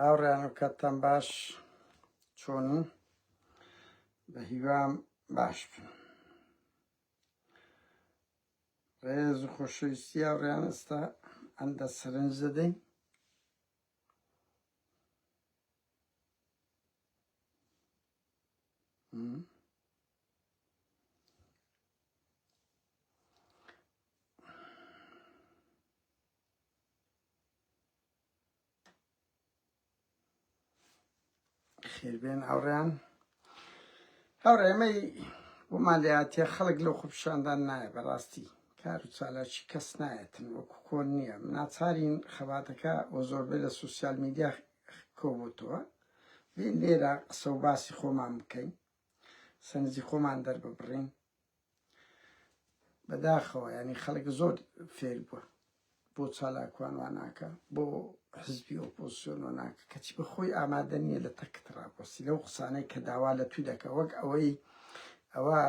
هاوڕێیان و کەتتان باش چۆن و بە هیوام باش بن. ڕێز و خۆشەویستی هاوڕێیان ئێستا ئەندە سەرنج دەدەین. خێربێن هاوڕێیان. هاوڕێ ئێمەی بۆمان لێهاتیە خەڵک لەو خۆپیشاندان نایە، بەڕاستی کار و چالاکی کەس نایەتن وەکو کۆن نییە. ناچارین خەباتەکە بۆ زۆربەی لە سوسیال میدیا کۆبووتەوە، بێن لێرە قسە و باسی خۆمان بکەین، سەنجی خۆمان دەرببڕین. بەداخەوە ینی خەڵک زۆر فێر بووە بۆ چالاکوان وا ناکە، بۆ حزبی ئۆپۆزیسیۆن وا ناکە، کەچی بە خۆی ئامادە نییە لە تەکت ڕاپۆسی لەو قسانەی کە داوا لە تو دەکە، وەک ئەوە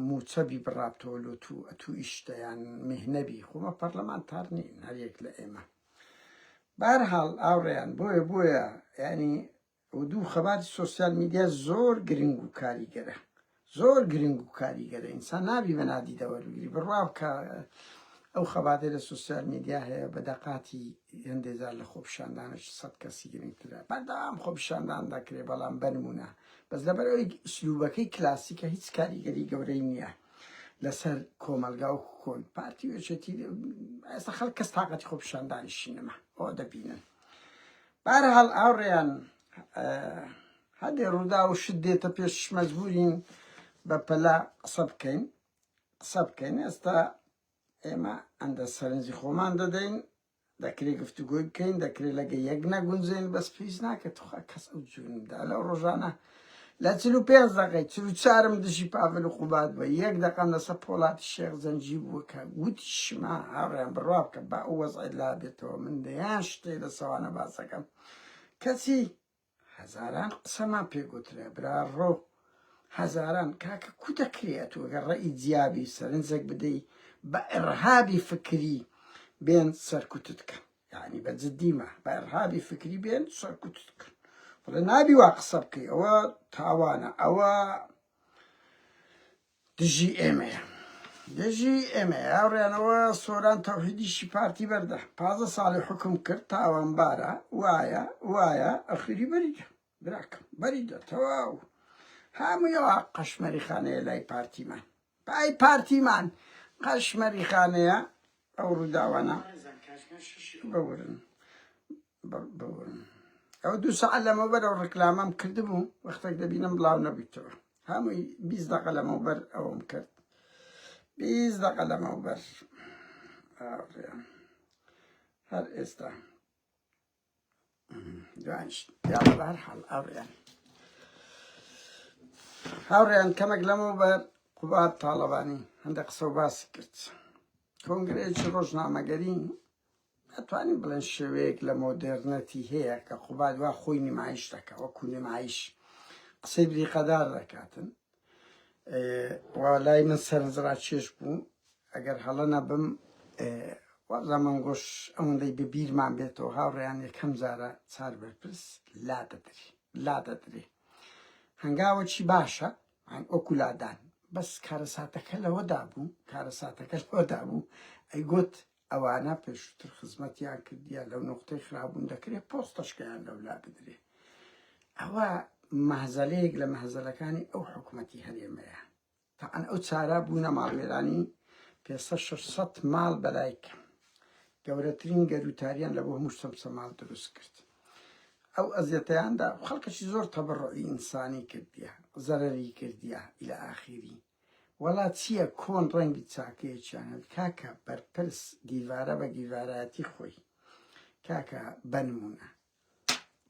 موچەبی بڕابتەوە لۆ تو ئیشتەیان مهنەبی خۆمە پەرلەمانتار نین هەرێک لە ئێمە. بەهەرحاڵ ئاوڕێیان بۆیە ینی دوو خەباتی سۆسیال میدیا زۆر گرنگ و کاریگەرە، زۆر گرنگ و کاریگەرە. ئینسان نابی بە نادیدە وەربگری بڕوا بکە. ئەو خەباتەی لە سوسیال میدیا هەیە بە دەقاتی هەندێکجار لە خۆپیشاندانش 100 کەسی گرنگترە. بەردەوام خۆپیشاندان دەکرێت، بەڵام بەنمونە بەس لەبەرەوەی ئوسلوبەکەی کلاسیکە هیچ کاریگەری گەورەی نییە لەسەر کۆمەلگا و کۆن پارتی وێچێتی. ئێستا خەڵک کەس تااقەتی خۆپیشاندانیشی نەما، ئەوە دەبینن. بەهەرحاڵ ئاوڕێیان هەندێ ڕوودا و شت دێتە پێش، مەجبورین بە پەلا قسە بکەین. ئێستا ئێمە ئەندە سەرنجی خۆمان دەدەین، دەکرێت گفتوگۆی بکەین، دەکرێت لەگە یەک نەگونجێن، بەس پێویست ناکە توخوا کەس ئەو جووندا لەو ڕۆژانە لە 45 دقەی 44 دژی پاڤل و قوبات بە 1 دقەم لەسەر پۆڵاتی شێخ زەنجی بووە کە گوتی شما هاوڕێیان بڕوا بکە با ئەو وەزعی لا بێتەوە. من دەیان شتێ لە سەوانە باسەکەم، کەچی هەزاران قسەمان پێگوترێ براڕۆ، هەزاران کاکە کو دەکرێت وەگە ڕێی جیابی سەرنجێک بدەی بە ئەرهابی فکری بێن سەرکوتت کە، یعنی بە جدیمە بە ئەرهابی فکری بێن سەرکوتت کە. بڵێ نابی وا قسە بکەی، ئەوە تاوانە، ئەوە دژی ئێمەیە، دژی ئێمەیە. هاوڕێیانەوە سۆران تەوحیدیشی پارتی بەردە 15 ساڵی حکم کرد، تاوانبارە، وایە ئەخری بەریدە براکەم، بەریدە تەواو. هەموویەوە قەشمەری خانەیە لای پارتیمان، بای پارتیمان قەشمەری خانەیە. ئەو ڕووداوانە ببورن. ئەو 2 سەعات لەمەوبەر ئەو ڕکلامەم کردبوو، وەختێک دەبینم بڵاو نەبیتەوە. هەمووی 20 دقە لەمەوبەر ئەوم کرد، 20 دقە لەمەوبەر. هەر ئێستا دوانش یاڵە بەهەرحاڵ هاوڕێیان کەمێک لەمەوبەر قوبات تاڵەبانی هەندێک قسە و باسی کرد. کۆنگرەیەکی ڕۆژنامەگەری ئەتوانین بڵێن شێوەیەک لە مۆدێرنەتی هەیە کە قوبات وا خۆی نمایش دەکە، وەکو نمایش قسەی بریقەدار دەکاتن. لای من سەرنجڕا چێش بوو، ئەگەر هەڵە نەبم وەڵا مەنگۆش ئەوەندەی ببیرمان بێتەوە. هاوڕێیان یەکەم جارە چار بەرپرس لا دەدرێ هەنگاوە چی باشە وەکو لادان، بەس کارەساتەکە لەوەدا بوو، ئەی گوت ئەوانە پێشتر خزمەتیان کردیە لەو نقطەی خرابوون دەکرێت پۆستەشکیان لەولا بدرێ. ئەوە مەهزەلەیەک لە مەهزەلەکانی ئەو حکوومەتی هەرێمەیە. تاعن ئەو چارە بوونە ماڵوێرانی 500 ماڵ بەلایکە، گەورەترین گەروتاریان لە بۆ هەموو سەمسە ماڵ دروست کرد. ئەو ئەزیەتەیاندا خەڵکەشی زۆر تەبڕعی ئینسانی کردیە، زەرەری کردیە ئیلە ئاخیری. وەڵا چییە کۆن ڕەنگی چاکەیەکیان هەبێت کاکە بەرپرس گیڤارە بە گیڤارەتی خۆی، کاکە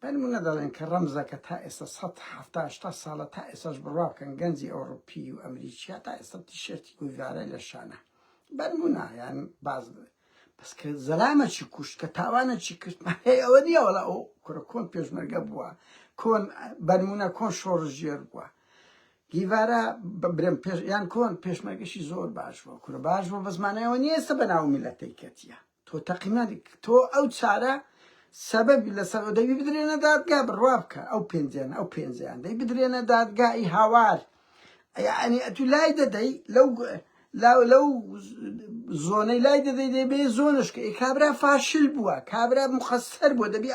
بەنمونە دەڵێن کە ڕەمزەکە تا ئێستا 170 ساڵە تا ئێستاش بڕوا بکەن گەنجی ئەوڕۆپی و ئەمریکا تا ئێستا تیشێرتی گیڤارە لە شانە بەنمونە، یان باز بەس کە زەلامەکی کوشت کە تاوانەکی کرد ئەوە نییە. وەڵا ئەو کوڕە کۆن پێشمەرگە بووە، کۆن بەنمونە کۆن شۆڕژێر بووە، گیڤارە برم یان کۆن پێشمەرگەشی زۆر باش بووە، کورە باش بووە بە زمانەوە نیە. ئێستا بە ناو میلەتەی کەتیە تۆ تەقیمەری تۆ ئەو چارە سەبەبی لەسەر دەبی بدرێنە دادگا بڕوا بکە ئەو پێنجیان ئەو پێنجیان دەی بدرێنە دادگای هاوار یعنی ئەتو لای دەدەی لەو زۆنەی لای دەدەی دەبێ زۆنشکە کابرا فاشل بووە کابرا مخەسەر بووە دەبی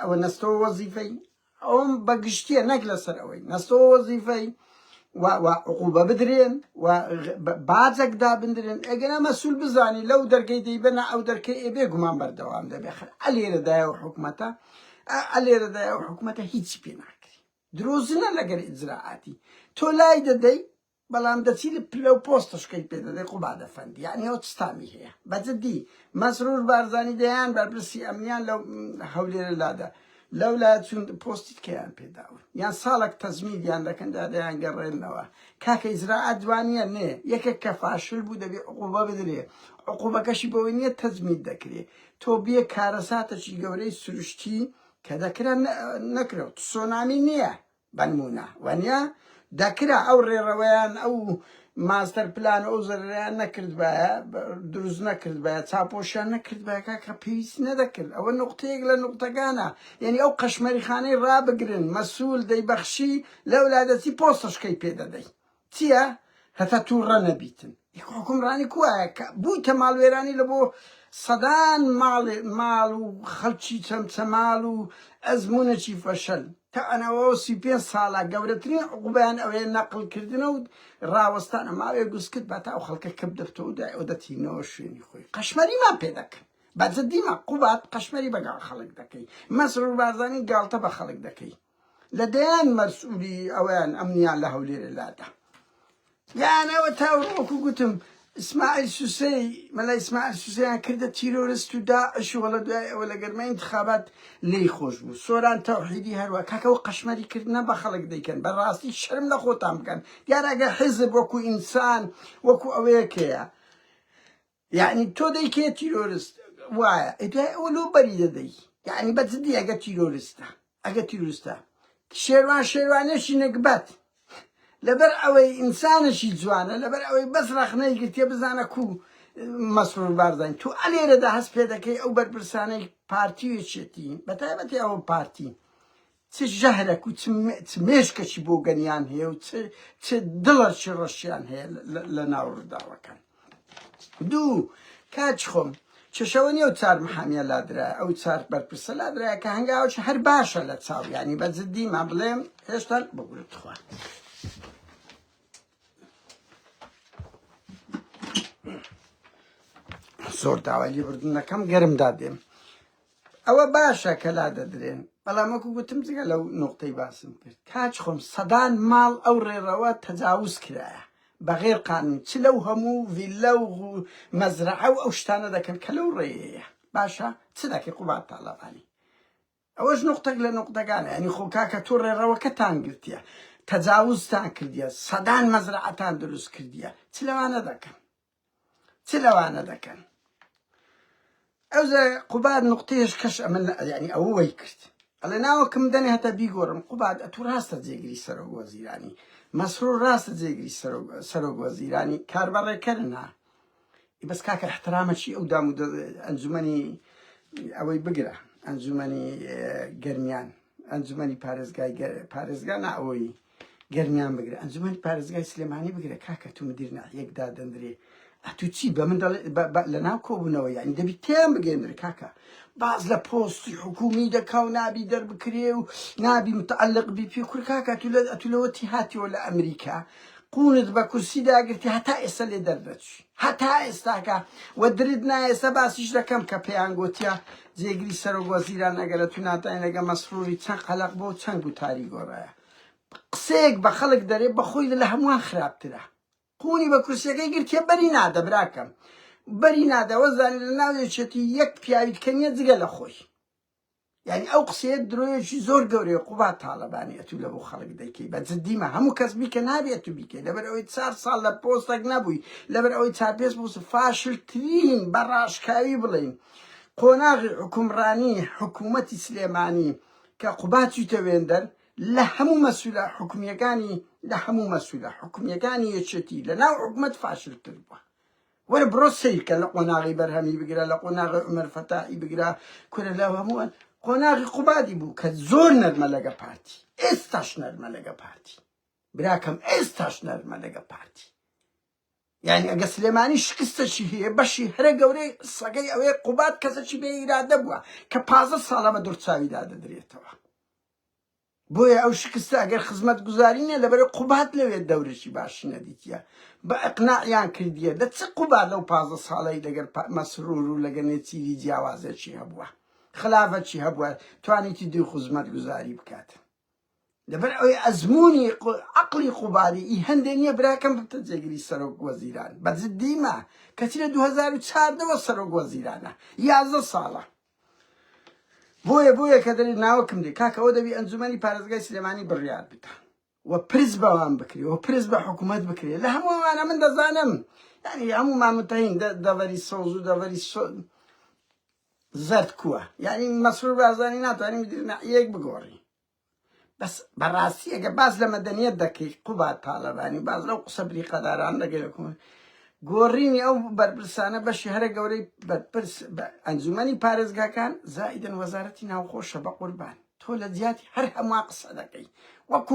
ئەوە نەستەوە وەزیفەی ئەوم بەگشتیە نەک لەسەر ئەوەی نەستەوە وەزیفەی وعقوبە بدرێن و باجێک دابدرێن ئەگەر مەسوول بزانی لەو دەرگەی دەیبەنە ئەو دەرکەی ئێبێ گومان بەردەوام دەبێ ئەلێرەدایە و حکومەتە ئەلێرەدایە و حکومەتە هیچی پێ ناکری درۆزنە لەگەر ئیجراعاتی تۆ لای دەدەی بەڵام دەچی لەو پۆستشکەی پێ دەدەی قوبا دەفەندی یعنی ئەو چستامی هەیە بەجددی مەسرور بارزانی دەیان بەرپرسی ئەمنیان لەو هەولێرە لادا لەولا چون پۆستیت کەیان پێداون یان ساڵێک تەزمیدیان دەکەن دادەیان گەڕێنەوە کاکە ئیجراعات جوانیە نێ یەکێک کە فاشل بوو دەبێ عقوبە بدرێ عقوبەکەشی بەوەی نییە تەزمید دەکرێ تۆ بێ کارەساتەکی گەورەی سروشتی کە دەکرا نەکرێت سۆنامی نییە بەنمونە وانە دەکرا ئەو ڕێڕەوەیان ئەو ماستەر پلان ئەو زەرریان نەکرد بایە دروست نەکرد بایە چاپۆشیان نەکرد بایە کە پێویست نەدەکرد ئەوە نقطەیەک لە نقطەکانە یعنی ئەو قەشمەریخانەی ڕابگرن مەسوول دەیبەخشی لەو لادەچی پۆستشکەی پێدەدەی چییە هەتا تووڕە نەبیتن حکومڕانی کوایە کە بوویتە ماڵوێرانی لە بۆ سەدان ماڵ و خەڵکی چەمچەماڵ و ئەزمونەکی فەشەل تا ئەنەوە 35 ساڵە گەورەترین عقوبەیان ئەوەیە نەقڵکردنە و ڕاوەستانە ماوەیە گوسکت بەتا ئەو خەڵکە کەم دەفتەوە ئەو دەتینەوە شوێنی خۆی قەشمەریمان پێ دەکەن بەجددیمە قوبات قەشمەری بەگاڵ خەڵک دەکەی مەسرور بارزانی گاڵتە بە خەڵک دەکەی لە دەیان مەسئولی ئەویان ئەمنیان لە هەولێرە لادا یانەوە تاوڕۆکو گوتم ئیسماعیل سوسەی مەلای ئیسماعیل سوسەیان کردە تیرۆریست و داعش و وەڵە دوای ئەوە لە گەرمای انتخابات لێی خۆش بوو سۆران تەوحیدی هەروە کاکەەوە قەشمەریکردنە بە خەڵک دەیکەن بەڕاستی شەرم لە خۆتان بکەن دیارە ئەگەر حیزب وەکو ئینسان وەکو ئەوەیەکەیە یعنی تۆ دەیکێ تیرۆریست وایە دوای ئەوە لۆ بەری دەدەی یعنی بەجددی ئەگە تیرۆریستە شێروانێکی نەکبەت لەبەر ئەوەی ئینسانشی جوانە لەبەر ئەوەی بەس ڕەخنەی گرتێ بزانە کو مەسرور بارزانانی تو ئەلێرەدا هەست پێ دەکەی ئەو بەرپرسانەی پارتیوێکێتی بەتایبەتی ئەوە پارتی چ ژەهرەک و چ مێشکەکی بۆ گەنیان هەیە و چ دڵەرچی ڕەشیان هەیە لە ناو ڕووداوەکان دوو کاچ خۆم چشەوە نیە و چار محامیە لادرایە ئەو چار بەرپرسە لادرایە کە هەنگاوش هەر باشە لە چاو یعنی بەجددی ما بڵێم هێشتا بگورت خوا زۆر داوای لێبوردنەکەم گەرمدا دێم ئەوە باشە کە لا دەدرێن بەڵام وەکو گوتم جگە لەو نقطەی باسم کرد کاچ خۆم سەدان ماڵ ئەو ڕێڕەوە تەجاوز کرایە بەغێر قانون چ لەو هەموو ڤیلە و مەزرعە و ئەو شتانە دەکەن کە لەو ڕێیەیە باشە چ دەکەی قوبات تاڵەبانی ئەوەش نقطەك لە نقطەکانە ینی خۆ کاکە تۆ ڕێڕەوەکەتان گرتیە تەجاوزتان کردیە سەدان مەزرعەتان دروست کردیە چ لەوانە دەکەن ئەوزە قوبات نقطەیەش کەش ئەمن یعنی ئەوەی کرد ئەڵێ ناوەکەم دەنێ هەتا بیگۆڕم قوبات ئەتو ڕاستە جێگری سەرۆک وەزیرانی مەسرور ڕاستە جێگری سەرۆک وەزیرانی کاربەڕێکەرن ها بەس کاکە احترامەکی ئەو دام و ئەنجومەنی ئەوەی بگرە ئەنجومەنی گەرمیان ئەنجومەنی پارێزگا نا ئەوەی گەرمیان بگرە ئەنجومەنی پارێزگای سلێمانی بگرە کاکە تو مدیر ناحیەکدا دەندرێ ئەتو چی بە من لە ناو کۆبوونەوە یعنی دەبی تێم بگەێنرە کاکە باز لە پۆستی حکومی دەکا و نابی دەربکرێ و نابی متعلق بی پێ کور کاکە ئەتو لەوەتی هاتیەوە لە ئەمریکا قونت بە کورسی داگرتی هەتا ئێستا لێ دەردەچی هەتا ئێستاکە وە درد نایە ئێستا باسیش دەکەم کە پێیان گوتیە جێگری سەرۆک وەزیران ئەگەرە تو ناتوانین لەگە مەسروری چەند قەلەق بۆ چەند گوتاری گۆڕایە قسەیەک بە خەڵک دەرێ بەخۆی لە هەمووان خراپترە قونی بە کورسەکەی گرتێ بەری نادە براکەم بەری نادە وەزانی لە ناوێچێتی یەک پیاویت کەمیە جگە لە خۆی یعنی ئەو قسەیە درۆیەکی زۆر گەورەیە قوبات تاڵەبانی ئەتو لە بۆ خەڵک دەیکەی بە جددیمە هەموو کەس بیکە نابێت تو بیکەی لەبەر ئەوەی 4 ساڵ لە پۆستێک نەبووی لەبەر ئەوەی 4-5 پۆست فاشلترین بە ڕاشکاوی بڵێین قۆناغی حکومڕانی حکوومەتی سلێمانی کە قوبات چوویتە وێندەر لە هەموو مەسوولە حکومیەکانی لە هەموو مەسوولە حکومیەکانی یەکێتی لە ناو حکومەت فاشلتر بووە وەرە بڕۆ سیرکە لە قۆناغی بەرهەمی بگرە لە قۆناغی عومەر فەتاحی بگرە کورە لە هەمووان قۆناغی قوبادی بوو کە زۆر نەرمە لەگە پارتی ئێستاش نەرمە لەگە پارتی براکەم ئێستاش نەرمە لەگە پارتی یعنی ئەگە سلێمانی شکستەشی هەیە بەشی هەرە گەورەی سەگەی ئەوەیە قوباد کەسەکی بێ ئیرادە بووە کە 15 ساڵە بە دوورچاویدا دەدرێتەوە بۆیە ئەو شکستە ئەگەر خزمەت گوزارینە لەبەرە قوباد لەوێت دەورێکی باشی نەدیتیە بە ئەقناعیان کردیە دە چ قوباد لەو 15 ساڵەی لەگەر مەسرور و لەگەر نێچیری جیاوازێکی هەبووە خلافەتی هەبووە توانیتی دوو خزمەت گوزاری بکات لەبەر ئەوەی ئەزمموی عقلی قوبادی ئی هەندێک نییە براکەم بتە جێگیری سەرۆک وەزیران بەجددیمە کەچی لە 2014ەوە سەرۆک وەزیرانە 11 ساڵە بۆیە کە دەری ناوەکم دێ کاکە ئەوە دەبی ئەنجومەنی پارێزگای سلێمانی بڕیار بدە وە پرس بەوان بکری وە پرس بە حکوومەت بکرێت لە هەمووانە من دەزانم ینی هەموو مامتەین دەڤەری سۆز و دەڤەری زەرد کووە یعنی مەسرور بازانی ناتوانین یەک بگۆڕی بەس بەڕاستی ئەگە باز لە مەدەنیەت دەکەی قوباد پاڵەبانی باز لەو قسە بریقەداران دەگەی گۆڕینی ئەو بەرپرسانە بەشی هەرە گەورەی بەرپرس ئەنجومەنی پارێزگاکان زائیدەن وەزارەتی ناوخۆشە بە قوربان تۆ لە جیاتی هەر هەمووا قسە دەکەی وەکو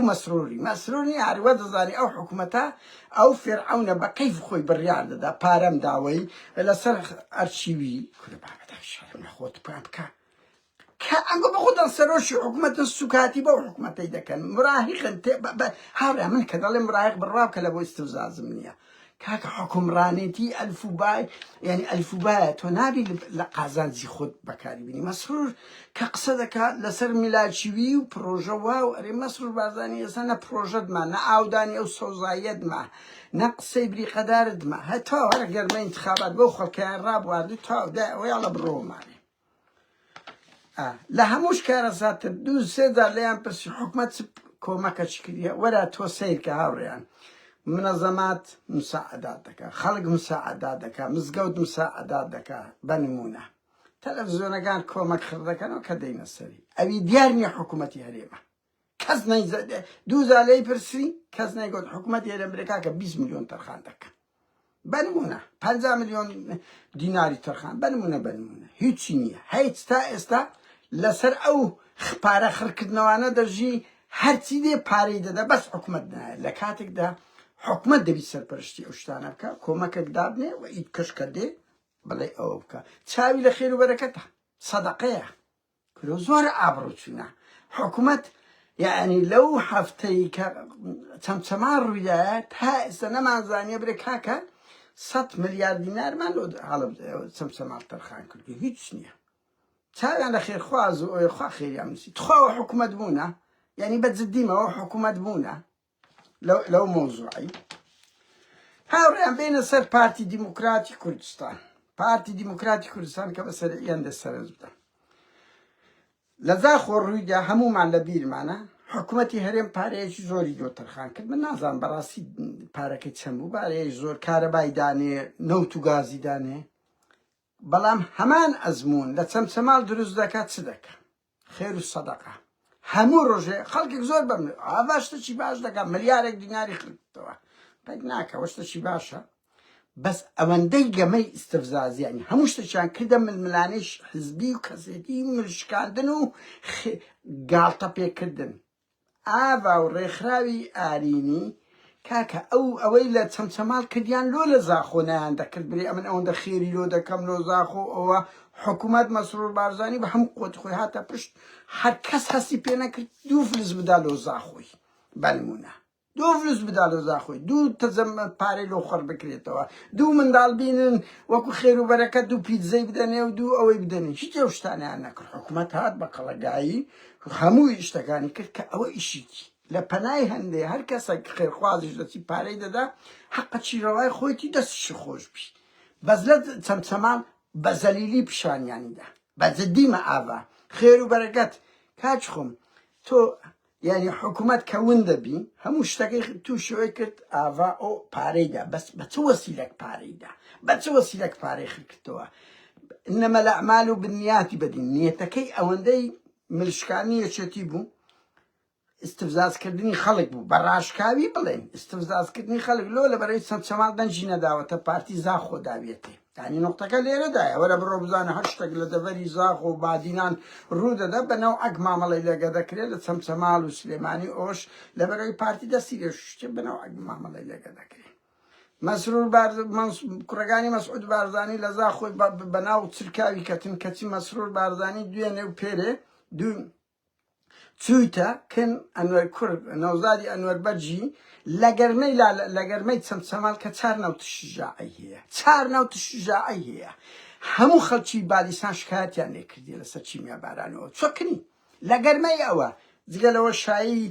مەسروری هاروە دەزانی ئەو حکوومەتە ئەو فێرعەونە بە کەیف خۆی بڕیار دەدا پارەم داوەی لەسەر ئەرچیوی کورە بابەدا شەرم لە خۆت پێ بکە کە ئەنگە بە خۆتان سەرۆشی حکوومەتە سوکاتی بەو حکوومەتەی دەکەن مراهقن هاورا من کە دەڵێ مراهق بڕاو کە لە بۆ ئیستیفزازم نییە کاکە حکومڕانێتی ئەلفوبای یعنی ئەلفوبایە تۆ نابی لە قازانجی خۆت بەکاری بینی مەسرور کە قسە دەکات لەسەر میلاچوی و پرۆژە وا و ئەرێ مەسرور بازانی ئێستا نە پرۆژەتمان نە ئاودانی ئەو سەوزایەتمە نە قسەی بریقەدارتمە هەتا هەر گەرمە انتخابات بەو خەڵکیان ڕابواردی تا ئەوەیە لە بڕۆمانێ لە هەمووش کارە زیاتر 2-3 جار لەیان پرسی حکوومەت کۆمەکەچ کردیە وەرە تۆ سیرکە هاوڕێیان منەزەمات مساعدات دەکە خەڵک مساعدات دەکە مزگەوت مساعدات دەکە بەنمونە تەلەڤیزیۆنەکان کۆمەک خڕ دەکەنەوە کە دەینە سەری ئەوی دیار نییە حکوومەتی هەرێمە کەس دوو زالەی پرسی کەس نەیگوت حکوومەتی هەرێم برێکا کە 20 میلیۆن تەرخان دەکەن بەنمونە 50 میلیۆن دیناری تەرخان بەنمونە هیچی نییە هیچ تا ئێستا لەسەر ئەو پارە خڕکردنەوانە دەژی هەرچی دێ پارەی دەدا بەس حکوومەت نایە لە کاتێکدا حکوومەت دەبی سەرپەرشتی ئەو شتانە بکە کۆمەکێک دابنێ و ئیت کەشکە دێ بڵێ ئەوە بکە چاوی لە خێر و بەرەکەتە سەدەقەیە کرۆ زۆرە ئابڕوچوونە حکوومەت یعنی لەو هەفتەی کە چەمچەمان ڕوویدایە تا ئێستا نەمانزانیە برێ کاکە 100 میلیارد دینارمان هەڵە چەمچەمان تەرخان کردی هیچ نییە چاویان لە خێرخواز و ئەوێ خوا خێریان نووسی تخواوە حکوومەت بوونە یعنی بەجددیمەوە حکوومەت بوونە لەو مۆزوعی هاوڕێیان بینە سەر پارتی دیموکراتی کوردستان پارتی دیموکراتی کوردستان کە بەسەر ئێندە سەرنج بدەن لە زاخۆ ڕوویدا هەموومان لە بیرمانە حکوومەتی هەرێم پارەیەکی زۆری دۆ تەرخان کرد من نازانم بەڕاستی پارەکەی چەند بوو پارەیەکی زۆر کارەبای دانێ نەوت و گازی دانێ بەڵام هەمان ئەزمون لە چەمچەماڵ دروست دەکات چ دەکە خێر و سەدەقە هەموو ڕۆژێ خەڵکێک زۆر بەم ئاوا شتێکی باش دەکات ملیارێک دیناری خردەوە پێک ناکەوە شتێکی باشە بەس ئەوەندەی گەمەی ئیستیفزازیانی هەموو شتێکیان کردە ململانەی حزبی و کەسێتی و ملشکاندن و گاڵتە پێکردن ئاوا و ڕێکخراوی ئارینی کاکە ئەوەی لە چەمچەماڵ کردیان لۆ لە زاخۆنیان دەکرد برێ ئەمن ئەوەندە خێری لۆ دەکەم لۆ زاخۆ ئەوە حکوومەت مەسرور بارزانی بە هەموو قوت خۆی هاتە پشت هەر کەس هەستی پێ نەکرد 2 فلس بدا لۆ زاخۆی بەنمونە 2 فلس بدا لۆ زاخۆی 2 تەزەمە پارەی لۆ خۆڕ بکرێتەوە 2 منداڵ بینن وەکو خێر و بەرەکەت 2 پیتزەی بدەنێ و 2 ئەوەی بدەنێ هیچ ئەو شتانیان نەکرد حکوومەت هات بە قەڵەگایی هەمووی شتەکانی کرد کە ئەوە ئیشیکی لە پەنای هەندێ هەر کەسێک خێرخوازیش دەچی پارەی دەدا حەقە چیرەوای خۆیتی دەستشی خۆش بی بەس لە چەمچەمان بە زەلیلی پیشانیانیدا بە جددیمە ئاوا خێر و بەرەکەت کاچ خۆم تۆ یعنی حکوومەت کە ون دەبی هەموو شتەکەی تووشەوەی کرد ئاوا ئەو پارەیدا بەس بە چ وەسیلەک پارەیدا بە چ وەسیلەک پارەی خردکردەوە ئینەمە الأعمال بالنیات بەدین نیەتەکەی ئەوەندەی ملشکانی یەکێتی بوو استفزازکردنی خەڵک بوو بە ڕاشکاوی بڵێن استفزازکردنی خەڵک لۆ لەبەرەوەی چەند چەماڵ دەنجی نەداوەتە پارتی زاخۆ داوێتێ یعنی نقطەکە لێرەدایە وەرە بڕۆ بزانە هەر شتێک لە دەڤەری زاخ و بادینان ڕوودەدا بەناو ئەک مامەڵەی لەگە دەکرێت لە چەمچەماڵ و سلێمانی ئۆش لەبەرەوەی پارتی دەستی لێ شتێ بەناو ئەک مامەڵەی لەگە دەکرێت مەسرور کوڕەکانی مەسعود بارزانی لە زاخۆی بەناو چرکاوی کەتن کەچی مەسرور بارزانی دوێنێ و پێرێ دوو چوویتە کن ئەنوەر کورد نەوزادی ئەنوەر بەرجی لە گەرمەی چەمچەماڵ کە 4 ناوت شجاعی هەیە 4 ناوت شجاعی هەیە هەموو خەڵکی بالیسان شکایەتیان لێ کردی لەسەر چیمیا بارانەوە چۆکنی لە گەرمەی ئەوە جگەلەوە شایی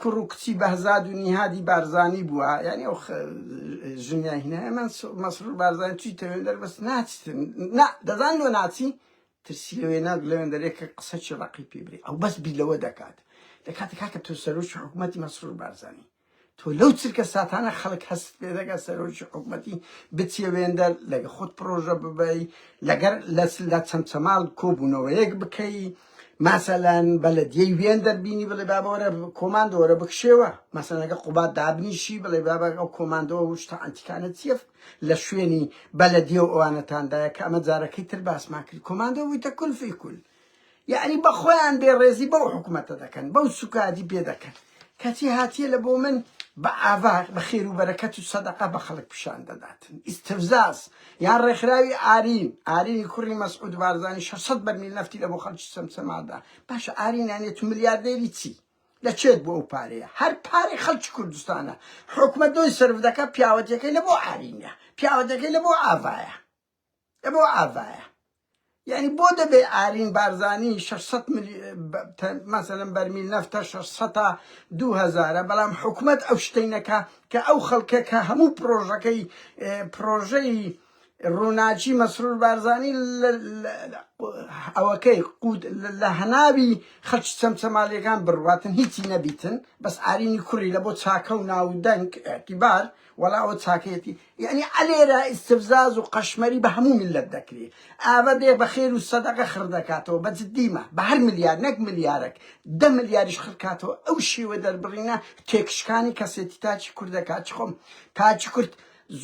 کوڕ و کچی بەهزاد و نیهادی بارزانی بووە یعنی ئەو ژنیای هینە من مەسرور بارزانی چی تەوێن دەربەس ناچتن دەزان لۆ ناچی ترسی لەوێ ناک لەوێن دەرێکە قسەی ڕقی پێبری ئەو بەس بی لەوە دەکات لە کاتێکا کە تۆ سەرۆکی حکوومەتی مەسرور بارزانی تۆ لەو چرکە ساتانە خەڵک هەست پێ دەگات سەرۆکی حکوومەتی بچیە وێندەر لەگە خۆت پرۆژە ببەی لەگەر لە چەمچەماڵ کۆبوونەوەیەک بکەی مەسەلەن بەلەدیەی وێندەر بینی بڵێ بابەوەرە کۆماندۆوەرە بکشێوە مەسەلەن ئەگە قوبات دابنیشی بڵێ بابە ئەو کۆماندۆوە وشتە ئەنتیکانە چیە لە شوێنی بەلەدیە و ئەوانەتاندایە کە ئەمە جارەکەی تر باسمان کرد کۆماندۆ ویتە کول فی کول یعنی بە خۆیان بێڕێزی بەو حکوومەتە دەکەن بەو سوکادی پێ دەکەن کەچی هاتیە لە بۆ من بە ئاوا بە خێر و بەرەکەت و سەدەقە بە خەڵک پیشان دەداتن ئیستفزاز یان ڕێکخراوی ئارینی کوڕی مەسعود بارزانی 600 بەرمیل نەفتی لە بۆ خەڵکی چەمچەماڵدا باشە ئارینیانێت و ملیاردێری چی لە چێت بۆ ئەو پارەیە هەر پارەی خەڵکی کوردستانە حکومەت دۆی سرف دەکە پیاوەتەکەی لە بۆ ئارینە پیاوەتەکەی لە بۆ ئاڤایە یعنی بۆ دەبێ ئارین بارزانی 600 مەسەلەن بەرمیل نەفتە 600 تا 2000 بەڵام حکومەت ئەو شتینەکە کە ئەو خەڵکە کە هەموو پرۆژەی ڕووناچی مەسرور بارزانی ئەوەکەی لە هەناوی خەڵکی چەمچەماڵیەکان بڕواتن هیچی نەبیتن بەس ئارینی کوڕی لە بۆ چاکە و ناودەنگ ئەتیبار وەڵا ئەوە چاکەیەتی یعنی ئەلێرە ئیستفزاز و قەشمەری بە هەموو میلەت دەکرێت ئاوە دێ بە خێر و سەدەقە خڕ دەکاتەوە بە جددیمە بە هەر ملیار نەک ملیارێک 10 ملیاریش خڕکاتەوە ئەو شێوە دەربڕینە تێکشکانی کەسێتی تاچی کوورد دەکات خۆم تاچی کورد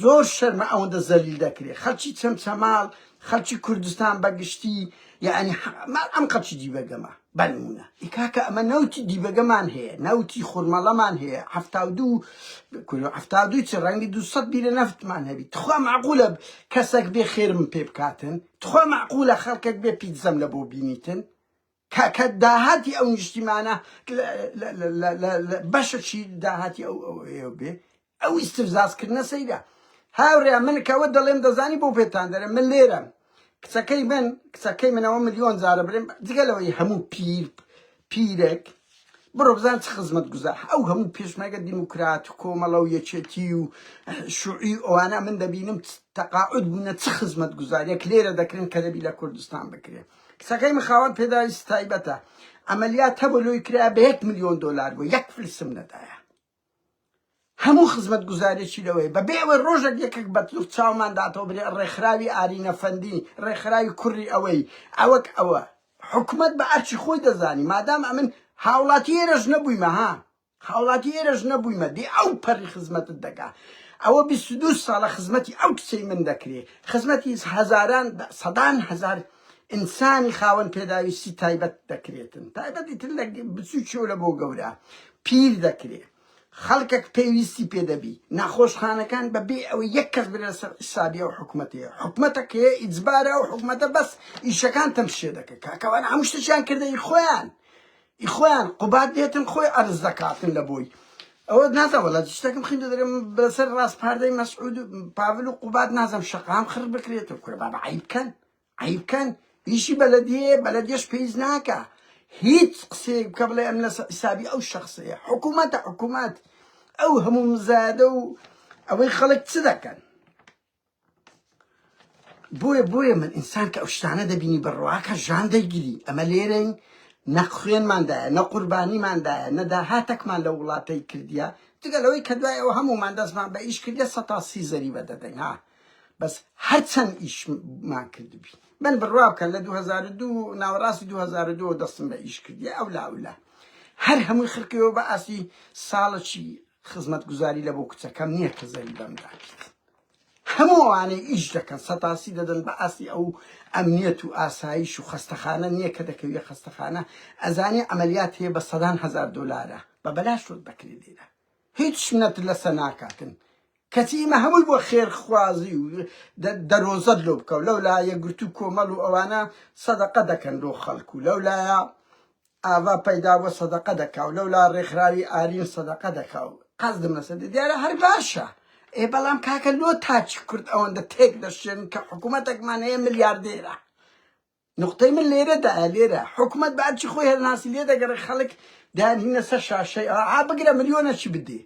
زۆر شەرمە ئەوەندە زەلیل دەکرێت خەڵکی چەمچەماڵ خەڵکی کوردستان بەگشتی یعنی ئەم خەڵکی دیبەگەمە بەنمونە ئیکاکە ئەمە نەوتی دیبەگەمان هەیە نەوتی خورمەڵەمان هەیە 72 چ ڕەنگی 200 بیرە نەفتمان هەبی تخوا معقولە کەسێک بێ خێرم پێ بکاتن تخوا معقولە خەڵکێک بێ پیتزەم لە بۆ بینیتن کە داهاتی ئەو نیشتیمانە بەشەکی داهاتی ئەو بێ ئەو ئیستفزازکردنە سەیرە هاوڕێ من کەوە دەڵێم دەزانی بۆ پێتان دەرم من لێرەم کچەکەی منەوە ملیۆن جارە برێم جگەلەوەی هەموو پیرێک بڕۆ بزان چ خزمەت گوزار ئەو هەموو پێشمەرگە دیموکرات و کۆمەڵە و یەکێتی و شوعی ئەوانە من دەبینم تەقاعود بوونە چ خزمەت گوزاریەک لێرە دەکرێن کە دەبی لە کوردستان بکرێن کچەکەی مخاوەت پێداویست تایبەتە ئەمەلیات هەبوو لۆی کرا بە 1 ملیۆن دۆلار بۆ 1 فلسم نەدایە هەموو خزمەت گوزارێکی لەوەی بەبێ ئەوە ڕۆژێک یەکێک بەتلوف چاومان داتەوە بێ ڕێکخراوی ئارینەفەندی ڕێکخراوی کوڕی ئەوەی ئەوەک ئەوە حکومەت بە ئەرچی خۆی دەزانی مادام ئەمن هاوڵاتی ئێرەش نەبوویمە هاوڵاتی ئێرەش نەبوویمە دێ ئەو پەڕی خزمەتت دەکا ئەوە 22 ساڵە خزمەتی ئەو کچەی من دەکرێ خزمەتی هەزاران سەدان هەزار ئینسانی خاوەن پێداویستی تایبەت دەکرێتن تایبەتی تر لە بچووکیەوە لە بۆ گەورە پیر دەکرێت خەڵکێک پێویستی پێدەبی ناخۆشخانەکان بەبێ ئەوە یەک کەس برێ سەر حسابی ئەو حکومەتەیە حکومەتەکە ئیجبارە ئەو حکومەتە بەس ئیشەکان تەمشێ دەکە کاکەوان هەموو شتێکیان کردە ئیخۆیان قوبات دێتن خۆی ئەرز دەکاتن لە بۆی ئەوە نازانم وەڵات شتێکم خوێندە دەرێم بەسەر ڕاستپاردەی مەسعود پاڤل و قوبات نازانم شەقام خڕ بکرێتەوە کورە بابە عیبکەن ئیشی بەلەدێش پێیز ناکە هیچ قسەیەک بکە بڵێ ئەم لە حسابی ئەو شەخصەیە حکومەت ئەو هەموو مزادە و ئەوەی خەڵک چ دەکەن بۆیە من ئینسان کە ئەو شتانە دەبینی بڕواکە ژان دەیگیری ئەمە لێرەین نە خوێنماندایە نە قوربانیماندایە نە داهاتێکمان لە وڵاتەی کردیە جگەلەوەی کە دوای ئەوە هەمومان دەستمان بە ئیش کردە 130 زەریبە دەدەین بەس هەرچەند ئیشمان کردبی من بڕوا بکەن لە 2002 ناوەڕاستی 2002 دەستم بە ئیش کردی ئەولا هەر هەمووی خرکەوە بە ئاسی ساڵەکی خزمەتگوزاری لە بۆ کچەکەم نییە کە زەری بەمداکیت هەموو ئەوانەی ئیش دەکەن سەتاسی دەدەن بە ئاسی ئەو ئەمنیەت و ئاسایش و خەستەخانە نییە کە دەکەوێت خەستەخانە ئەزانێ ئەمەلیات هەیە بە $100,000 بە بەلاش شۆت بەکرێ لێرە هیچ منەت لەسە ناکاتن کەچی ئمە هەمووی بۆ خێرخوازی و دەرۆزەت لۆ بکە و لەولایە گرت و کۆمەڵ و ئەوانە سەدەقە دەکەن لۆ خەڵکو و لەولایە ئاوا پەیدا بۆ سەدەقە دەکا و لەولا ڕێکخراوی ئارین سەدەقە دەکا و قەزدم لەسەر دیارە هەر باشە بەڵام کاکە لۆ تاچی کورد ئەوەندە تێک دەشێن کە حکوومەتێکمان هەیە ملیاردێرە نقطەی من لێرەدایە لێرە حکوومەت بەچی خۆی هەرناسی لێ دەگەڕێ خەڵک دانهینە سەر شاشەی بگرە ملیۆنەکی بدێ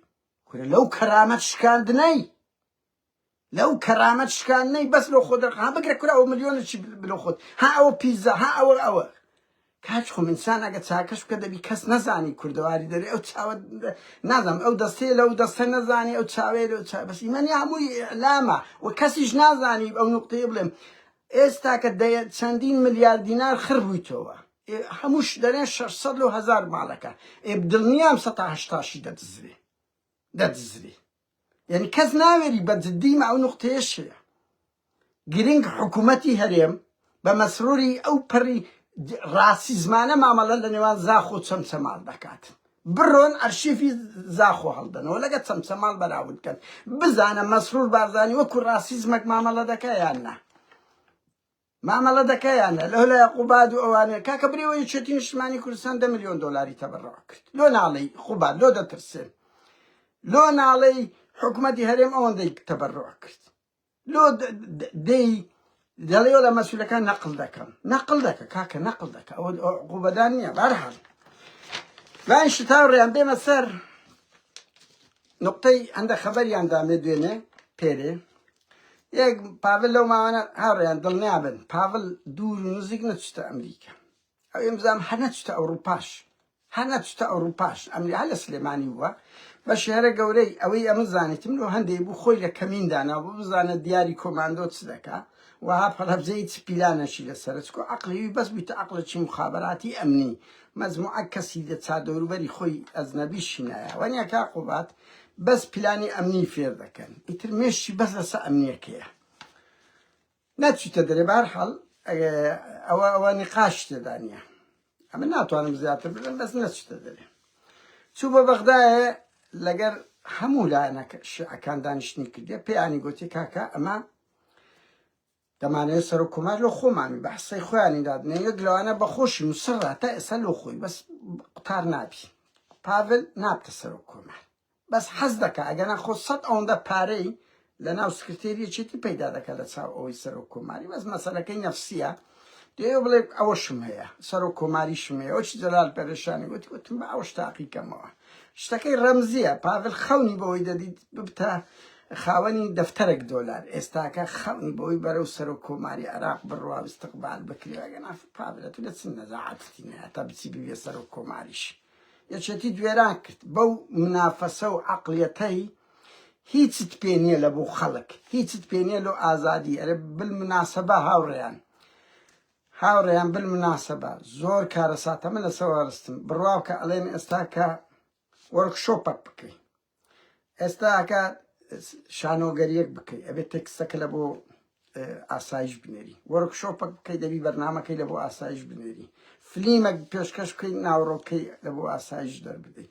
کورە لەو کەرامەت شکاندنەی لەو کەرامەت شکاندنەی بەس لۆ خۆ دەرخ بگرە کورە ئەو ملیۆنەکی بلۆ خۆت ها ئەوە پیزا ها ئەوە کاچ خۆم ئینسان ئەگە چاکەش بکە دەبی کەس نەزانی کوردەواری دەرێ ئەو چاوە نازانم ئەو دەستێ لەو دەستە نەزانی ئەو چاوێ لەو بەس ئیمەنی هەمووی ئەلامە و کەسیش نازانی ئەو نوقتەیە بڵێم ئێستا کە چەندین ملیار دینار خڕ بوویتەوە هەمووش دەرێن 600 و 1000 ماڵەکە دڵنیام 180 دەدزرێ یعنی کەس ناوێری بە جددیمە ئەو نوقتەیەش هەیە گرنگ حکوومەتی هەرێم بە مەسروری ئەو پەڕی ڕاسیزمانە مامەڵە لە نێوان زاخ و چەمچەماڵ دەکات بڕۆن ئەرشیفی زاخۆ هەڵدەنەوە لەگە چەمچەماڵ بەراورد بکەن بزانە مەسرور بارزانی وەکو ڕاسیزمێک مامەڵە دەکەیان نا مامەڵە دەکەیانە لەو قوباد و ئەوانەیە کاکە برێەوە یەکێتی نیشتمانی کوردستان $10 ملیۆن تەبەڕع کرد لۆ ناڵەی خوبات لۆ دەترسێن لۆ ناڵەی حکوومەتی هەرێم ئەوەندەی تەبەڕع کرد لۆ دەی دەڵێەوە لە مەسئولەکان نەقڵ دەکە کاکە نەقڵ دەکە ئەوە عقوبەدان نییە بەرحەڵ وان شتاو ڕێیان بێمە سەر نقطەی هەندە خەبەریان دامێ دوێنێ پێرێ یەک پاڤل لەو ماوانە هاوڕێیان دڵنیابن پاڤل دوور و نزیک نەچتە ئەمریکا ئەو ئێمزام هەر نەچتە ئەوروپاش ئەمری هەر لە سلێمانی ووە بە شێرە گەورەی ئەوەی ئەمە زانێتم لۆ هەندێک بوو خۆی لە کەمیندانا بۆ بزانە دیاری کۆماندۆ چ دەکا وها پەلەبزەی چ پیلانەشی لەسەر چکۆ عەقڵی بەس بیتە عەقڵێکی مخابەراتی ئەمنی مەجموعە کەسی دەچا دەوروبەری خۆی ئەزنەبیشی نایە وانیا کا قوبات بەس پیلانی ئەمنی فێر دەکەن ئیتر مێشتی بەس لەسەر ئەمنیەکەیە نەچیتە دەرێ بەرحەڵ ئەوە نیقاش تێدا نییە ئەمە ناتوانم زیاتر بڵێم بەس نەچیتە دەرێ چوو بە بەغدایە لەگەر هەموو لایەنەکە شیعەکان دانیشتنی کردێ پێیانی گوتی کاکە ئەمە دەمانەوێت سەر و کۆمار لۆ خۆمانی بەحسەی خۆیانی دادنێ یەک لەوانە بەخۆشی مسڕە تا ئێستا لۆ خۆی بەس قوتار نابی پاڤل نابتە سەر و کۆمار بەس حەز دەکە ئەگەنا خۆ 100 ئەوەندە پارەی لە ناو سکرتێریەکێتی پەیدا دەکە لە چاو ئەوەی سەر و کۆماری بەس مەسەلەکەی نەفسیە دێ بڵێ ئەوەشم هەیە سەر و کۆماریشم هەیە ئەوچی جەلال پێرێشانی گوتی وتم بە ئەوەش تاقیکەمەوە شتەکەی ڕەمزیە پاڤل خەونی بەوەی دەدیت ببتە خاوەنی دەفتەرێک $، ئێستاکە خەونی بەوەی بەرەو سەر و کۆماری عێراق بڕوا استقبال بکرێ ئەگەنا پاڤلە تو لە چ نەزاعەتی نەیە تا بچی ببێ سەر و کۆماریش یەکێتی دوێران کرد بەو منافەسە و عەقڵیەتەی هیچت پێ نییە لە بۆ خەڵک هیچت پێ نییە لەو ئازادی ئەرێ بالمناسەبە هاوڕێیان بالمناسەبە زۆر کارە ساتە من لەسەر وەرستم بڕواو کە ئەڵێن ئێستا کە وەرکشۆپێک بکەی ئێستا کە شانۆگەریەک بکەی ئەبێت تێکستەکە لە بۆ ئاسایش بنێری وەرکشۆپێک بکەی دەبی بەرنامەکەی لە بۆ ئاسایش بنێری فلیمێک پێشکەش بکەی ناوڕۆکەی لە بۆ ئاسایش دەربدەی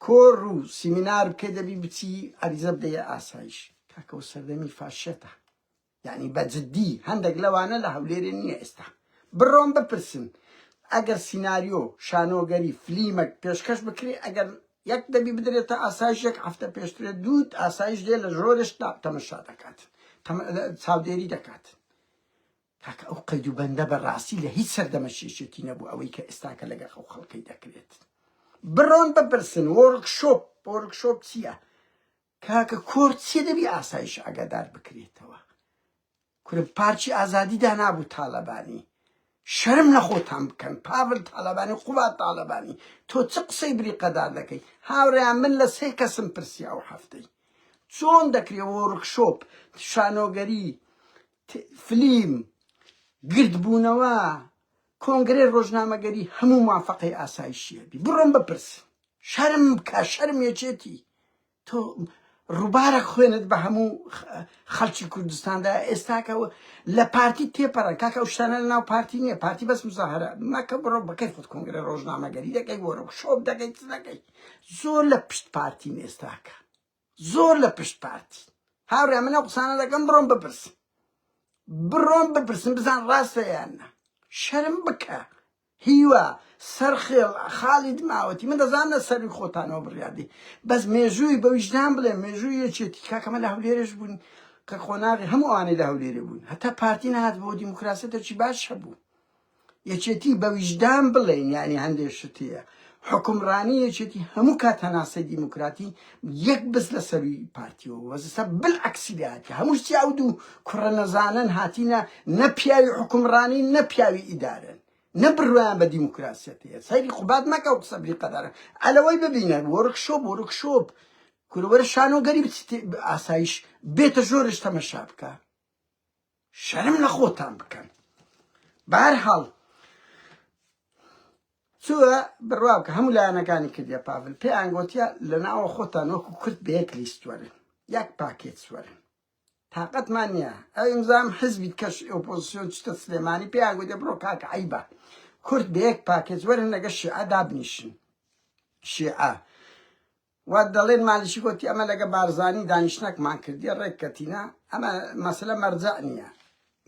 کۆڕ و سیمینار بکەی دەبی بچی ئەریزە بدەیە ئاسایش کاکە و سەردەمی فاشێتە یعنی بەجددی هەندێک لەوانە لە هەولێرێ نییە ئێستا بڕۆن بپرسن ئەگەر سیناریۆ شانۆگەری فلیمێک پێشکەش بکری ئەگەر یەک دەبی بدرێتە ئاسایشێک هەفتە پێشترێت دووت ئاسایش دێ لە ژۆرش تەمەشا دەکات چاودێری دەکات کاکە ئەو قەید و بەندە بەڕاستی لە هیچ سەردەمەشێشێتی نەبوو ئەوەی کە ئێستاکە لەگەڵ ئەو خەڵکەی دەکرێت بڕۆن بپرسن وەرکشۆپ چییە کاکە کۆر چیە دەبی ئاسایش ئاگادار بکرێتەوە کورە پارچی ئازادی دانابوو تاالبانی شەرم لە خۆتان بکەن پاڤل تاالبانی قوبات تاالبانی تۆ چ قسەی بریقەدار دەکەی هاوڕێیان من لە 3 کەسم پرسی ئەو هەفتەی چۆن دەکرێت وەرکشۆپ شانۆگەری فلیم گردبوونەوە کۆنگرێ ڕۆژنامەگەری هەموو موافقەی ئاسایشیە بی بڕۆن بپرس شەرم بکە شەرمێکێتی تۆ ڕووبارە خوێنت بە هەموو خەڵکی کوردستاندا ئێستاکەەوە لە پارتی تێپەڕە کاکە ئەو شتانە لە ناو پارتی نییە پارتی بەس مزاهرە مەکە بڕۆ بەکەی خۆت کۆنگرە ڕۆژنامەگەری دەکەی وەرە شۆب دەکەی چ دەکەی زۆر لە پشت پارتین ئێستاکە زۆر لە پشت پارتی هاوڕێ من ئەو قسانە دەکەم بڕۆم بپرسم بزان ڕاستە یاننا شەرم بکە هیوە سەرخێڵ خاڵی دماوەتی من دەزانە سەروی خۆتانەوە بڕیادی بەس مێژووی بە ویژدان بڵێ مێژووی یەکێتی کاکەمە لە هەولێرەش بوون کە خۆناغی هەموو ئەوانەی لە هەولێرە بوون هەتا پارتی نهات بۆ دیموکراسی دەرچی باش هەبوو یەکێتی بە ویژدان بڵێن یعنی هەندێک شتەیە حکومڕانی یەکێتی هەموو کات هەناسەی دیموکراتی یەک بس لە سەروی پارتیەوە وەزستا بالعکسی هاتی هەموو شتی ئەو دوو کوڕە نەزانن هاتینە نە پیاوی حکومڕانی نە پیاوی ئیدارن نەبڕویان بە دیموکراسیەتەیە سەیری خوبات مەکە و قسەبری قەدارە ئەلەوەی ببینن وەرکشۆپ کورەوەرە شانۆگەری ئاسایش بێتە ژۆرش تەمەشا بکە شەرم لە خۆتان بکەن بەهەرحاڵ چووە بڕوا بکە هەموو لایەنەکانی کردیە پاڤل پێیان گوتیە لە ناوە خۆتان وەکو کورد بە یەک لیست وەرن یەک پاکێت سوەرن تااقەتمان نییە ئەو ئیمزام حزبیت کەش ئۆپۆزیسیۆن چتە سلێمانی پێیان گوتێ بڕۆ کاکە عیبە کورد بە یەک پاکێت وەرن لەگە شیعە دابنیشن شیعە وا دەڵێن مالیشی گوتی ئەمە لەگە بارزانی دانیشتنەکمان کردیە ڕێککەتینە ئەمە مەسەلە مەرجە نییە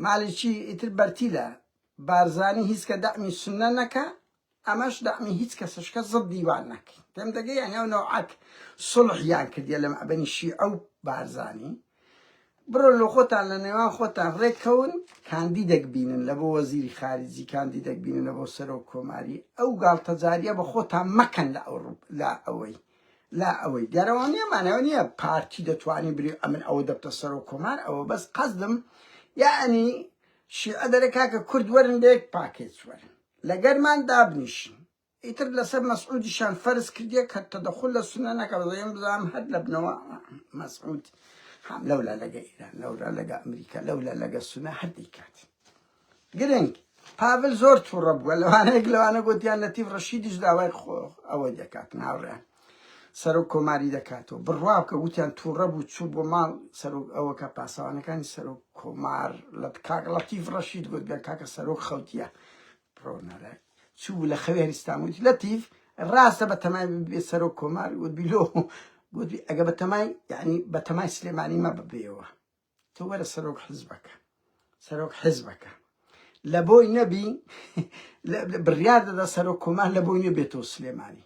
مالیکی ئیتر بەرتیلە بارزانی هیچ کە دەعمی سنە نەکە ئەمەش دەعمی هیچ کەسشکە زڵ دیوان نەکەی پێم دەگەی یان ئەو نەوعەت سڵحیان کردیە لە مەعبەنی شیعە و بارزانی بڕۆ لە خۆتان لە نێوان خۆتان ڕێککەون کاندیدێک بینن لە بۆ وەزیری خارجی کاندیدێک بینن لە بۆ سەرۆک کۆماری ئەو گاڵتەجاریە بە خۆتان مەکەن لا ئەوەی دیارەوانیە مانەوە نییە پارتی دەتوانی بری ئەمن ئەوە دەبتە سەرۆک کۆمار ئەوە بەس قەزدم یعنی شیعە دەرێ کاکە کورد وەرن بە یەک پاکێت وەرن لەگەرمان دابنیشن ئیتر لەسەر مەسعودیشان فەرز کردیە کە تەدەخل لە سنە نەکە بەڵێم بزانم هەر لە بنەوە مەسعود هم لولا لقى إيران لولا لقى أمريكا لولا لقى السنة هردي كات قرنك بافل زور تورب ولا أنا قلت يعني لطيف رشيد جداوي خو أودي كات ناوران سرو كوماري دكاتو بالرواب قلت يعني تورب وتشوب ومال سرو أو كباسا أنا كان سرو كومار لطكاك لطيف رشيد قلت بكاك سرو خوتيا برونا لا شو ولا خوير استعمل لطيف الراس بتمام بسرو كومار قلت بيلو قلت أجا بتماي يعني بتماي سليماني ما ببيوه تو ولا سروق حزبك لبوي نبي بالرياضة ده سروق كمان لبوي نبي تو سليماني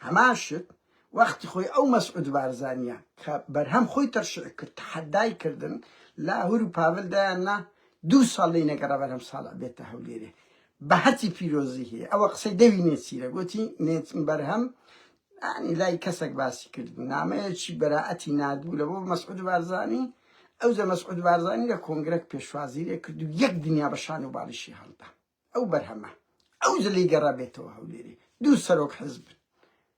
هماشت وقت خوي أو مسعود بارزانيا برهم خوي ترشع كرد تحداي كردن لا هو بافل ده أنا دو صلي نقرأ برهم صلاة بيته هوليره بهتي فيروزيه أو قصي دوي نسيره قلتي نت برهم يعني لا يكسك باسي كردن نعمل شي براءتي نادو لبو مسعود بارزاني أو زي مسعود بارزاني لكونغرك بيشوازيري كردو يك دنيا بشانو بالشي هالدا أو برهمه أو زي اللي قربيته هوليري دو سروك حزب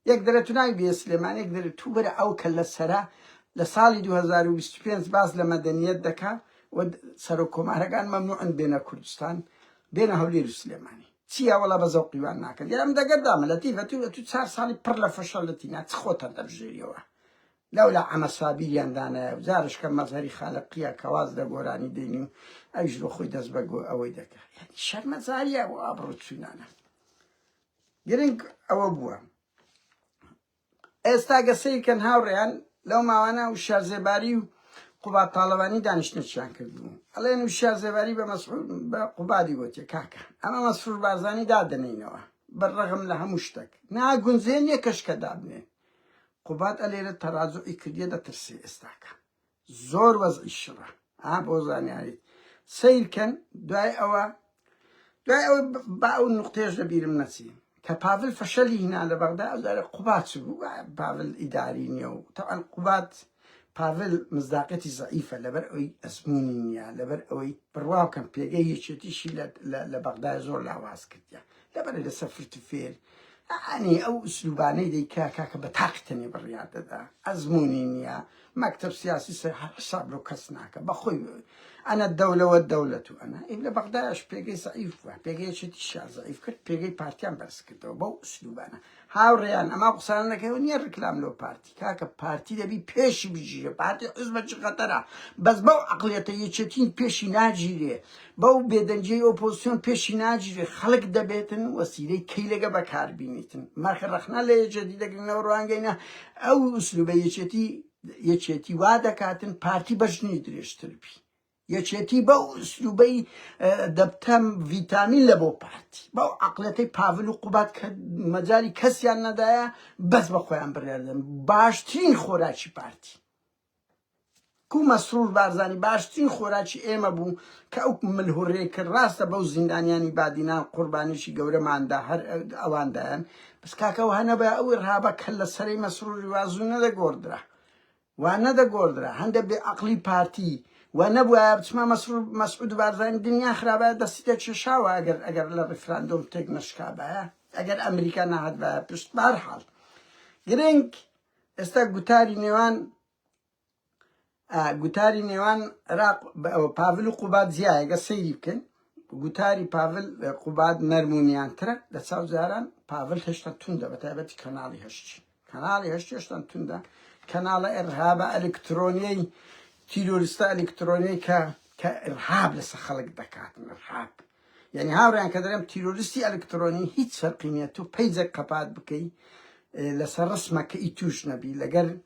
يقدر تناي بي سليمان يقدر توبر أو كلا سرا لصالي 2025 باز لمدنيات دكا وسروك مهرجان ممنوع بين كردستان بين هوليري سليماني تيا ولا بزوقي وانا كان يا مدا قدام لطيفه تو صار صالي برلا فشلتينا تخوتها درجيوا لولا عم صابير عندنا وزارش كم مظهري خالقيه كواز ده قراني ديني اجرو خوي دزبقو اويدك يعني شرم زاريا وابرو تشينانا جرينك او ابوا استاغسي كان هاوريان لو ما وانا وشارزباري قبا طالباني دانشنا شان كردو الان وشارزباري بمسعود بقبادي قوتي كاكا اما مسعود بارزاني دادنينوا بالرغم لها مشتك نا گنزين يكش كدابني قباد الير ترازو اكديه دا ترسي استاكا زور وضع الشرع بوزاني علي سير كان دعي او باو النقطة لبير النسي كبافل فشلي هنا على بغداد قباد سبو بافل اداري نيو طبعا قباد بافل مصداقيتي ضعيفة لبرقوي أزمونية لبرقوي برواو كان بيجي يشتيشي لبغداد زور لعواز كتيا لبرقوي لسفرت فير يعني أو أسلوباني دي كاكا بتاقتني بالرياضة دا أزمونية مكتب سياسي حساب لو كسناك بخوي أنا الدولة والدولة أنا إلا بغداش بيجي ضعيف بيجي شيء الشعب ضعيف كرت بيجي بارتيان بس كده وبو أسلوب أنا هاوريان أما قصان لك هوني الركلام لو بارتي كاك بارتي ده بي بيش بيجي بارتي عزبة خطرة بس بو عقليته يشتين بيش ناجري بو بدنجي أوبوزيون بيش ناجري خلق دبيتن وسيلة كيلة بكار بينيتن ما خرخنا ليه جديدة قلنا وروانجينا أو أسلوب يشتي وادا كاتن بارتي بجني دريشتر بي یەکێتی بەو ئوسلوبەی دەبتەم ڤیتامین لە بۆ پارتی بەو عەقڵەتەی پاڤل و قوبات کە مەجالی کەسیان نەدایە بەس بە خۆیان بڕێدەن باشترین خۆراکی پارتی کو مەسرور بارزانی باشترین خۆراکی ئێمە بوو کە ئەو ملهوڕێ کرد ڕاستە بەو زیندانیانی بادینان قوربانیشی گەورەماندا هەر ئەواندایان بەس کاکەەوە هەنە بە ئەو ڕابە کە لە سەرەی مەسروری وازوو نەدەگۆڕدرا وا نەدەگۆڕدرا هەندێک بێ عەقڵی پارتی ونبوه بتما مسعود بارزانی دنیا خرابه دستی چشاوه اگر لرفراندوم تک نشکابه اگر امریکا نهاد و پشت برحال گرنگ استا گوتاری نیوان را پاول قوباد زیاه اگر سیری بکن گوتاری پاول قوباد نرمونیان تره دستاو زاران پاول هشتن تونده بتایبتی کانالی هشتن تونده کانال ارهاب الکترونیی تيروريستا الكتروني كارهاب لسه خلق دكات من ارهاب يعني هاوريان كدرم تيروريستي الكتروني هيت فرقيميتو بيزك قبات بكي لسه رسمه كايتوش نبي لقل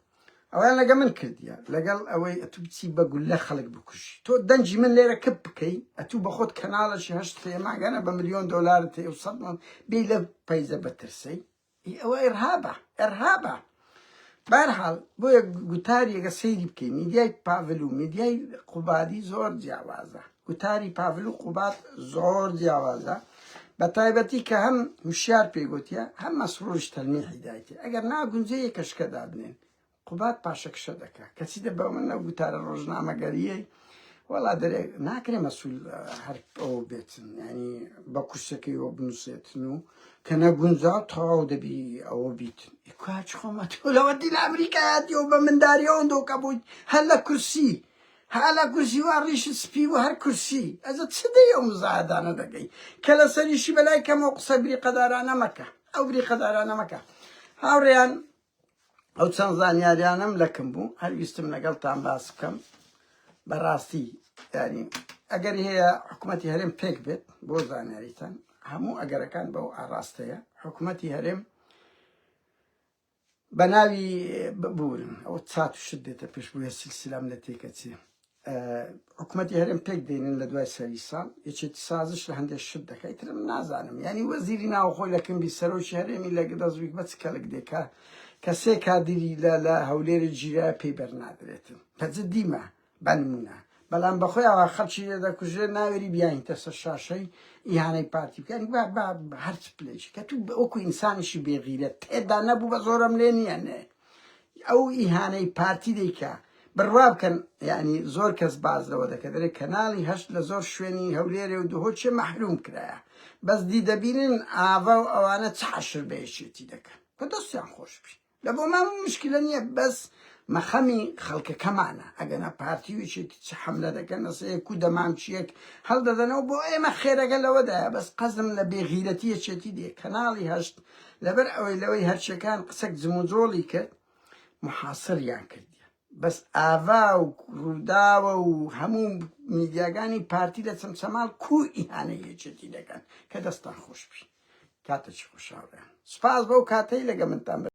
اولا لقى من كرديا لقل اوي اتو بتسيب بقول له خلق بكوش تو دنجي من ليره كب بكي اتو باخد كنال شي هشت في معك انا $1,000,000 تي وصدنا بيلا بيزا بترسي او ارهابه برحال بوی گوتاری اگه سیری بکی میدیای پاولو میدیای قوبادی زور جیاوازه گوتاری پاولو قوباد زور جیاوازه بتایبتی که هم هوشیار پیگوتیه هم مسرورش تلمیح هدایتی اگر نا گنجه یکش کده بنین قوباد پاشک شده که کسی ده با من گوتار روزنامه گریه ولا داره ناكره مسؤول هر او بيتن يعني باكوشكي وبنوسيتنو كان جونزا تاو دبي او بيتن يكواش خمت ولا ودي الامريكا يوبا من داريون دو كابوت هلا كرسي واريش سبي وهر كرسي اذا تصدي يوم زاد انا دقي كلا سريشي بلاي كما قصبري قدارانا مكه او بري قدارانا مكه هاوريان او تنزانيا ديانم لكن بو هل يستمنا قلت عن باسكم براسي يعني اگر هي حكومتي هرم بيك بيت بوزان ريتان همو اگر كان بو عراستيا حكومتي هرم بناوي بورن او تساتو شدته بيش بو السلسله ملتيكتي حكومتي هرم بيك دين لدواي سريسان يچ تسازش لهند شده كيترم نازانم يعني وزيرنا وخو لكن بيسروش هرم الا قدازويك بس كلك ديكا كسي كادري لا هولير الجيرا بيبر نادرتن فزديما بنمونه بلان بخوی آقا خلچی دا کجا ناوری بیاین تسا شاشی ایهانه پارتی بکنی با هرچ پلیش که تو اوکو انسانشی بغیره تیدا نبو بزورم لینیه نه او ایهانه پارتی دیکا برواب کن یعنی زور کس باز داده که داره کنالی هشت لزور شوینی هولیره و دوهو چه محروم کرده بس دیده بینن آوا و اوانه چاشر بیشتی دکن که دستیان خوش بی لبو ما مشکل نیه بس مخمي خلق كمانا اجنا بارتي وشي حمله دكنا سيكو دمام شيك هل ددنا بو اي ما خير قال ودا بس قسم لبي غيرتي شتي دي كنالي هشت لبر او لوي هرشي كان قسك زموزولي ك محاصر يعني كردي بس آوا ورودا وهمون ميدياغاني بارتي دسم سمال كو ايهانه يشتي دكن كدستان خوش بي كاتش خوش آورن سپاس بو كاتي لگا من